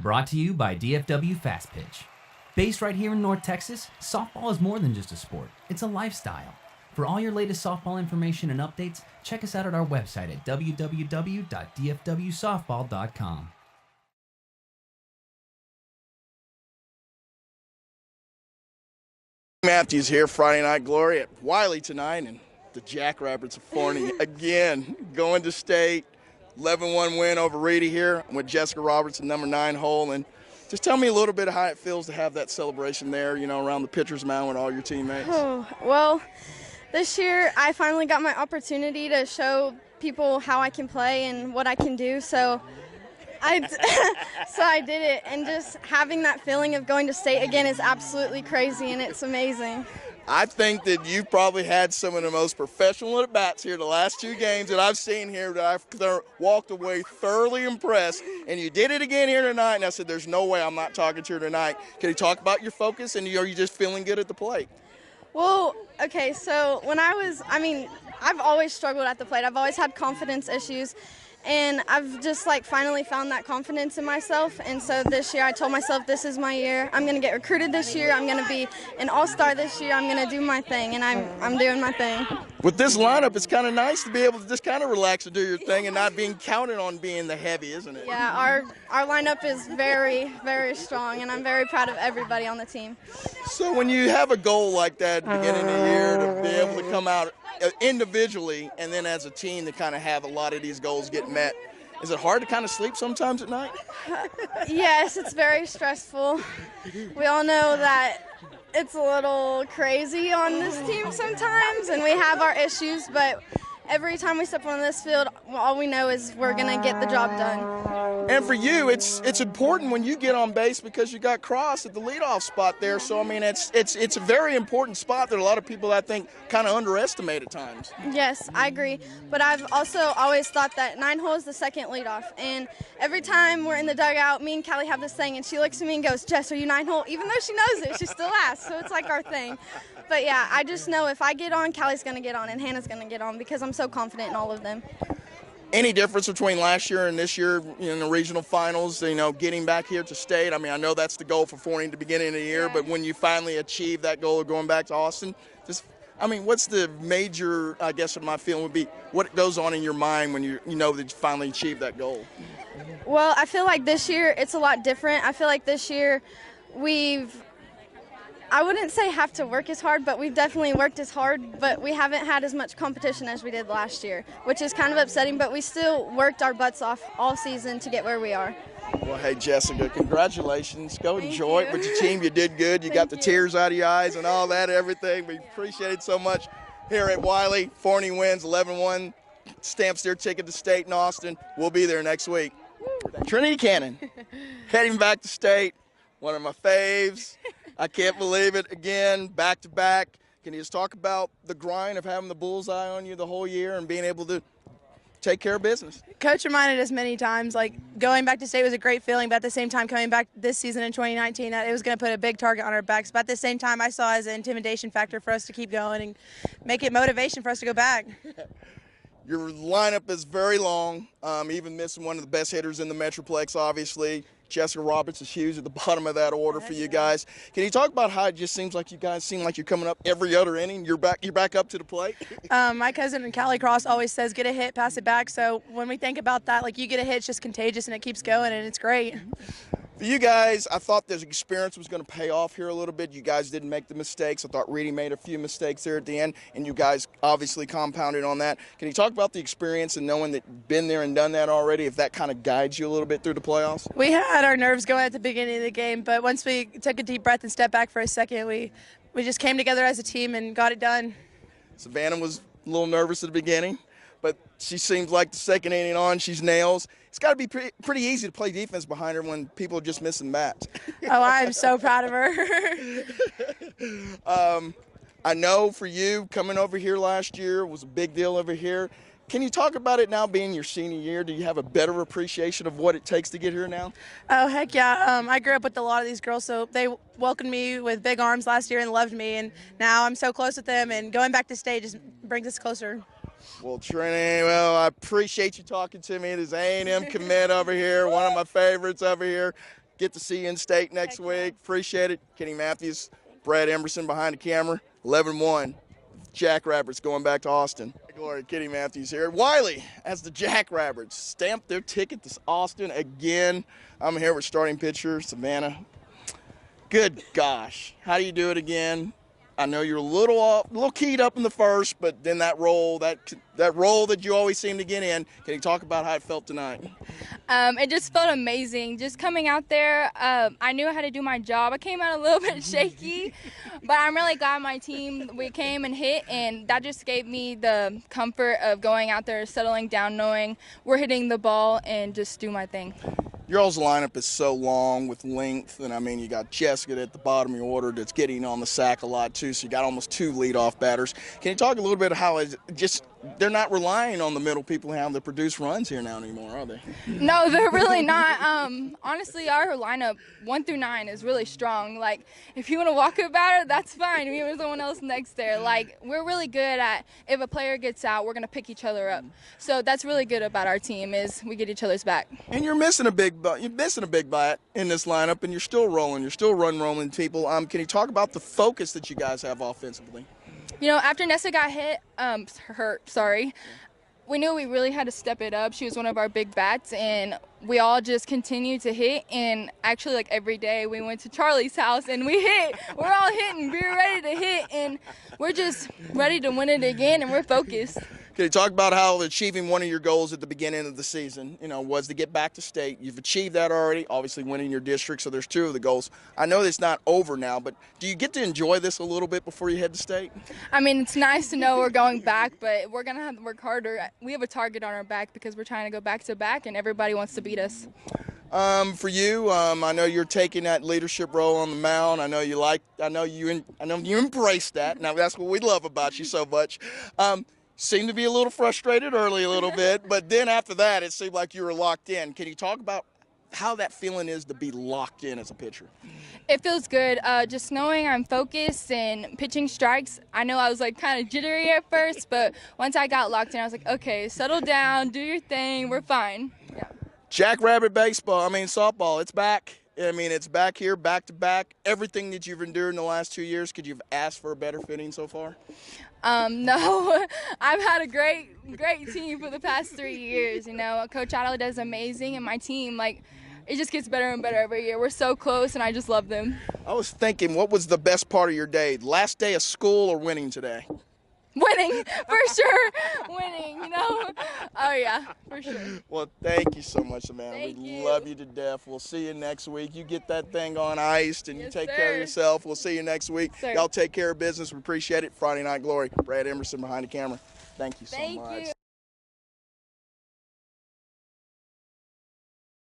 Brought to you by DFW Fast Pitch. Based right here in North Texas, softball is more than just a sport. It's a lifestyle. For all your latest softball information and updates, check us out at our website at www.dfwsoftball.com. Matthews here, Friday Night Glory at Wiley tonight, and the Jackrabbits of Forney again going to state. 11-1 win over Reedy here. I'm with Jessika Roberts in number 9 hole. And just tell me a little bit of how it feels to have that celebration there, you know, around the pitcher's mound with all your teammates. Oh, well, this year I finally got my opportunity to show people how I can play and what I can do. So I did it. And just having that feeling of going to state again is absolutely crazy, and it's amazing. I think that you probably had some of the most professional at-bats here the last 2 games that I've seen here that I've walked away thoroughly impressed. And you did it again here tonight, and I said, there's no way I'm not talking to her tonight. Can you talk about your focus, and are you just feeling good at the plate? Well, okay, so when I've always struggled at the plate. I've always had confidence issues. And I've just finally found that confidence in myself. And so this year I told myself this is my year. I'm going to get recruited this year. I'm going to be an all-star this year. I'm going to do my thing, and I'm doing my thing. With this lineup, it's kind of nice to be able to just kind of relax and do your thing and not being counted on being the heavy, isn't it? Yeah, our lineup is very, very strong, and I'm very proud of everybody on the team. So when you have a goal like that at the beginning of the year to be able to come out individually and then as a team to kind of have a lot of these goals get met, is it hard to kind of sleep sometimes at night? Yes, it's very stressful. We all know that it's a little crazy on this team sometimes, and we have our issues, but every time we step on this field, all we know is we're going to get the job done. And for you, it's important when you get on base because you got Cross at the leadoff spot there. So, I mean, it's a very important spot that a lot of people, I think, kind of underestimate at times. Yes, I agree. But I've also always thought that 9 hole is the second leadoff. And every time we're in the dugout, me and Callie have this thing, and she looks at me and goes, Jess, are you 9 hole? Even though she knows it, she still asks. So it's like our thing. But, yeah, I just know if I get on, Callie's going to get on, and Hannah's going to get on because I'm so confident in all of them. Any difference between last year and this year in the regional finals, you know, getting back here to state? I mean, I know that's the goal for Forney at the beginning of the year, but when you finally achieve that goal of going back to Austin, what's the major, I guess what my feeling would be, what goes on in your mind when you know that you finally achieved that goal? Well, I feel like this year it's a lot different. I feel like this year I wouldn't say have to work as hard, but we've definitely worked as hard, but we haven't had as much competition as we did last year, which is kind of upsetting, but we still worked our butts off all season to get where we are. Well, hey, Jessika, congratulations. Go enjoy it with your team. You did good. You got the tears out of your eyes and all that, everything. We appreciate it so much here at Wiley. Forney wins 11-1, stamps their ticket to state in Austin. We'll be there next week. Trinity Cannon, heading back to state, one of my faves. I can't believe it. Again, back-to-back. Can you just talk about the grind of having the bullseye on you the whole year and being able to take care of business? Coach reminded us many times, going back to state was a great feeling, but at the same time coming back this season in 2019, that it was going to put a big target on our backs. But at the same time, I saw it as an intimidation factor for us to keep going and make it motivation for us to go back. Your lineup is very long, even missing one of the best hitters in the Metroplex, obviously. Jessika Roberts is huge at the bottom of that order for you guys. Can you talk about how it just seems like you guys seem like you're coming up every other inning? You're back up to the plate? My cousin and Callie Cross always says, get a hit, pass it back. So when we think about that, you get a hit, it's just contagious and it keeps going and it's great. For you guys, I thought this experience was going to pay off here a little bit. You guys didn't make the mistakes. I thought Reedy made a few mistakes there at the end, and you guys obviously compounded on that. Can you talk about the experience and knowing that you've been there and done that already, if that kind of guides you a little bit through the playoffs? We had our nerves going at the beginning of the game, but once we took a deep breath and stepped back for a second, we just came together as a team and got it done. Savannah was a little nervous at the beginning, but she seems like the second inning on, she's nails. It's got to be pretty easy to play defense behind her when people are just missing bats. Oh, I'm so proud of her. I know for you, coming over here last year was a big deal over here. Can you talk about it now being your senior year? Do you have a better appreciation of what it takes to get here now? Oh, heck yeah. I grew up with a lot of these girls, so they welcomed me with big arms last year and loved me, and now I'm so close with them, and going back to state just brings us closer. Well, Trini, I appreciate you talking to me. This A&M commit over here, one of my favorites over here. get to see you in state next week. Appreciate it. Kenny Matthews, Brad Emerson behind the camera. 11-1. Jackrabbits going back to Austin. Glory, Kenny Matthews here. Wiley, as the Jackrabbits stamped their ticket to Austin again. I'm here with starting pitcher Savannah. Good gosh, how do you do it again? I know you're a little keyed up in the first, but then that role that you always seem to get in. Can you talk about how it felt tonight? It just felt amazing. Just coming out there, I knew how to do my job. I came out a little bit shaky, but I'm really glad my team, we came and hit, and that just gave me the comfort of going out there, settling down, knowing we're hitting the ball, and just do my thing. Your all's lineup is so long with length, and I mean, you got Jessika at the bottom of your order that's getting on the sack a lot too, so you got almost 2 leadoff batters. Can you talk a little bit how it's just they're not relying on the middle people how to produce runs here now anymore, are they? No, they're really not. Honestly, our lineup 1 through 9 is really strong. Like, if you want to walk a batter, that's fine. We have someone else next there. Like, we're really good at if a player gets out, we're gonna pick each other up. So that's really good about our team is we get each other's back. And you're missing a big bat in this lineup, and you're still rolling. You're still rolling people. Can you talk about the focus that you guys have offensively? You know, after Nessa got hurt, we knew we really had to step it up. She was one of our big bats, and we all just continued to hit. And actually, like every day, we went to Charlie's house and we hit. We're all hitting. We were ready to hit, and we're just ready to win it again, and we're focused. Can you talk about how achieving one of your goals at the beginning of the season, was to get back to state? You've achieved that already, obviously winning your district, so there's 2 of the goals. I know it's not over now, but do you get to enjoy this a little bit before you head to state? I mean, it's nice to know we're going back, but we're going to have to work harder. We have a target on our back because we're trying to go back-to-back, and everybody wants to beat us. For you, I know you're taking that leadership role on the mound. I know you embrace that. Now, that's what we love about you so much. Seemed to be a little frustrated early a little bit, but then after that, it seemed like you were locked in. Can you talk about how that feeling is to be locked in as a pitcher? It feels good. Just knowing I'm focused and pitching strikes. I know I was like kind of jittery at first, but once I got locked in, I was like, okay, settle down, do your thing, we're fine. Yeah. Jackrabbit softball, it's back. I mean, it's back here, back to back. Everything that you've endured in the last 2 years, could you have asked for a better fitting so far? No, I've had a great team for the past 3 years. Coach Otto does amazing, and my team, it just gets better and better every year. We're so close, and I just love them. I was thinking, what was the best part of your day? Last day of school or winning today? Winning, for sure. Winning, Oh, yeah, for sure. Well, thank you so much, Savannah. Thank We you. love you to death. We'll see you next week. You get that thing on iced, and you Yes, take sir. care of yourself. We'll see you next week. Sir. Y'all take care of business. We appreciate it. Friday Night Glory. Brad Emerson behind the camera. Thank you so much. Thank you.